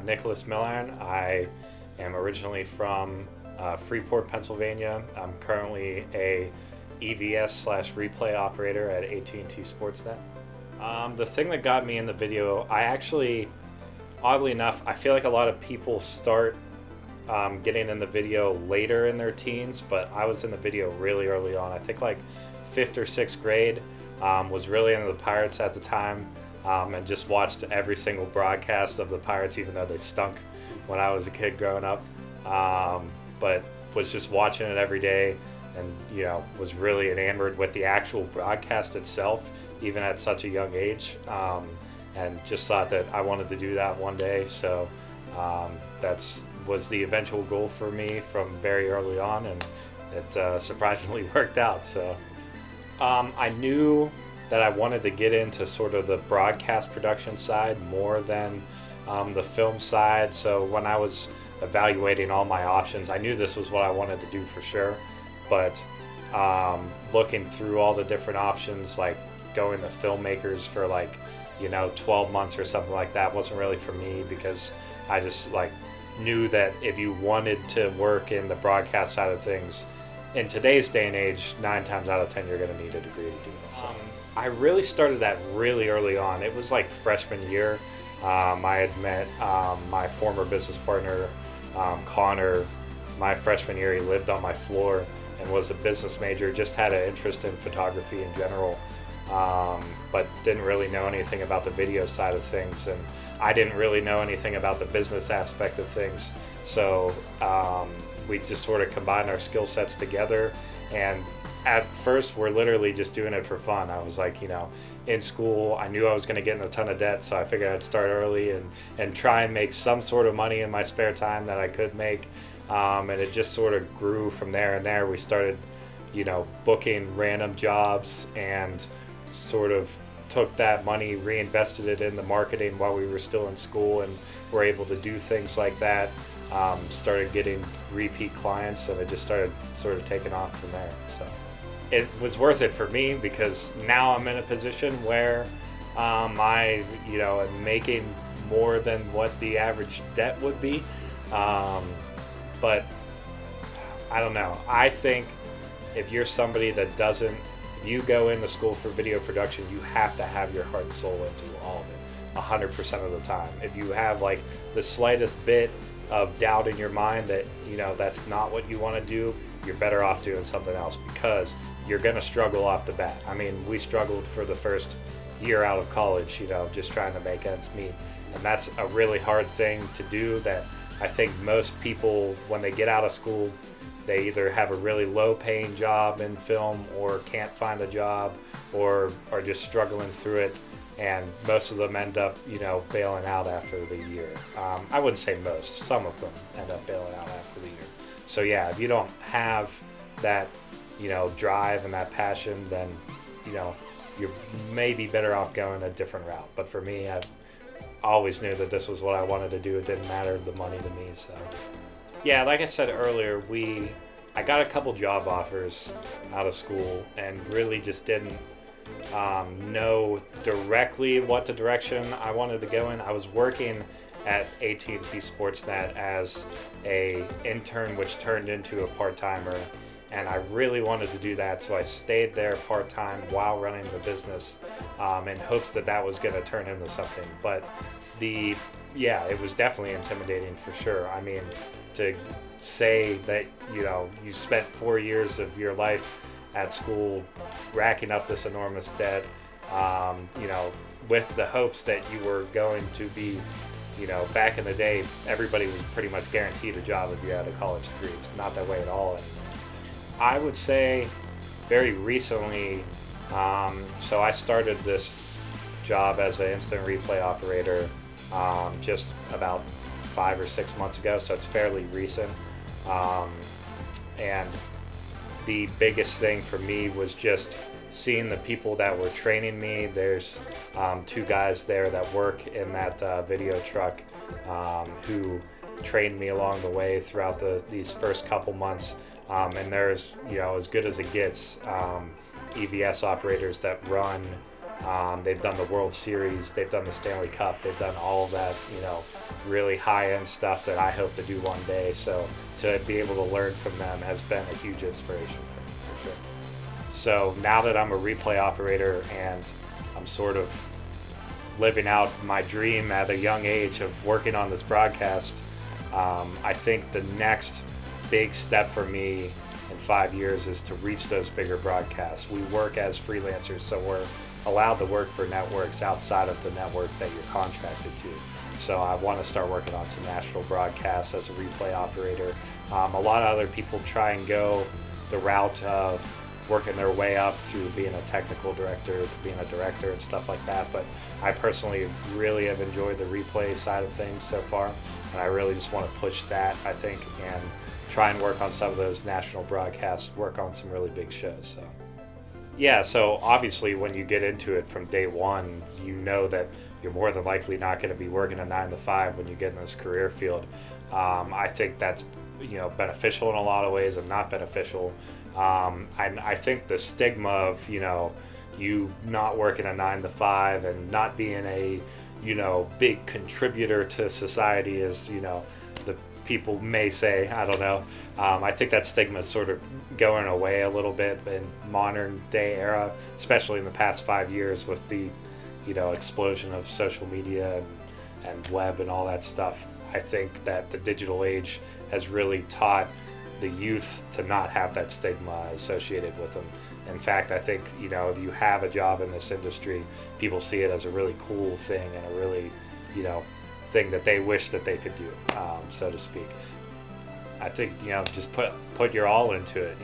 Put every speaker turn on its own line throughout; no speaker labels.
Nicholas Milliron. I am originally from Freeport, Pennsylvania. I'm currently a EVS/replay operator at AT&T Sportsnet. The thing that got me in the video, oddly enough, I feel like a lot of people start getting in the video later in their teens, but I was in the video really early on. I think like 5th or 6th grade. Was really into the Pirates at the time, and just watched every single broadcast of the Pirates, even though they stunk when I was a kid growing up. But was just watching it every day, and was really enamored with the actual broadcast itself, even at such a young age, and just thought that I wanted to do that one day. So that's was the eventual goal for me from very early on, and it surprisingly worked out. So I knew that I wanted to get into sort of the broadcast production side more than the film side. So when I was evaluating all my options, I knew this was what I wanted to do for sure. But looking through all the different options, like going to filmmakers for 12 months or something like that wasn't really for me, because I just knew that if you wanted to work in the broadcast side of things, in today's day and age, 9 times out of 10, you're going to need a degree to do it. So I really started that really early on. It was like freshman year. I had met my former business partner, Connor, my freshman year. He lived on my floor and was a business major, just had an interest in photography in general, but didn't really know anything about the video side of things. And I didn't really know anything about the business aspect of things. So we just sort of combined our skill sets together, and at first we're literally just doing it for fun. I was in school, I knew I was going to get in a ton of debt, so I figured I'd start early and try and make some sort of money in my spare time that I could make, and it just sort of grew from there. And there we started booking random jobs, and sort of took that money, reinvested it in the marketing while we were still in school, and were able to do things like that. Started getting repeat clients, and it just started sort of taking off from there. So it was worth it for me, because now I'm in a position where I am making more than what the average debt would be. But I don't know. I think if you're somebody that if you go into school for video production, you have to have your heart and soul into all of it 100% of the time. If you have the slightest bit of doubt in your mind that that's not what you want to do, you're better off doing something else, because you're going to struggle off the bat. I mean, we struggled for the first year out of college, just trying to make ends meet, and that's a really hard thing to do. That I think most people, when they get out of school, they either have a really low paying job in film, or can't find a job, or are just struggling through it. And most of them end up, bailing out after the year. I wouldn't say most. Some of them end up bailing out after the year. So yeah, if you don't have that, drive and that passion, then, you may be better off going a different route. But for me, I always knew that this was what I wanted to do. It didn't matter the money to me. So yeah, like I said earlier, I got a couple job offers out of school, and really just didn't know directly what the direction I wanted to go in. I was working at AT&T Sportsnet as a intern, which turned into a part-timer, and I really wanted to do that, so I stayed there part-time while running the business, in hopes that was going to turn into something. But it was definitely intimidating for sure. I mean, to say that you spent 4 years of your life at school racking up this enormous debt, with the hopes that you were going to be, back in the day, everybody was pretty much guaranteed a job if you had a college degree. It's not that way at all. And I would say very recently, so I started this job as an instant replay operator just about 5 or 6 months ago, so it's fairly recent. And the biggest thing for me was just seeing the people that were training me. There's 2 guys there that work in that video truck who trained me along the way throughout these first couple months. And there's, as good as it gets, EVS operators that run They've done the World Series, they've done the Stanley Cup, they've done all of that, really high-end stuff that I hope to do one day. So to be able to learn from them has been a huge inspiration for me, for sure. So now that I'm a replay operator and I'm sort of living out my dream at a young age of working on this broadcast, I think the next big step for me in 5 years is to reach those bigger broadcasts. We work as freelancers, so we're allowed to work for networks outside of the network that you're contracted to. So I want to start working on some national broadcasts as a replay operator. A lot of other people try and go the route of working their way up through being a technical director to being a director and stuff like that, but I personally really have enjoyed the replay side of things so far, and I really just want to push that, I think, and try and work on some of those national broadcasts, work on some really big shows. So yeah, so obviously when you get into it from day one, you know that you're more than likely not going to be working a 9 to 5 when you get in this career field. I think that's beneficial in a lot of ways and not beneficial. And I think the stigma of you not working a 9 to 5 and not being a big contributor to society is the people may say, I don't know. I think that stigma is sort of going away a little bit in modern day era, especially in the past 5 years with the explosion of social media and web and all that stuff. I think that the digital age has really taught the youth to not have that stigma associated with them. In fact, I think if you have a job in this industry, people see it as a really cool thing and a really thing that they wish that they could do, so to speak. I think just put your all into it.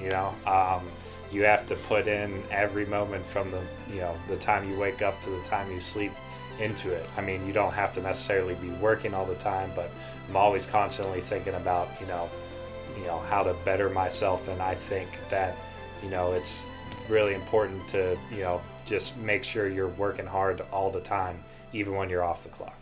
You have to put in every moment from the time you wake up to the time you sleep into it. I mean, you don't have to necessarily be working all the time, but I'm always constantly thinking about how to better myself, and I think that it's really important to just make sure you're working hard all the time, even when you're off the clock.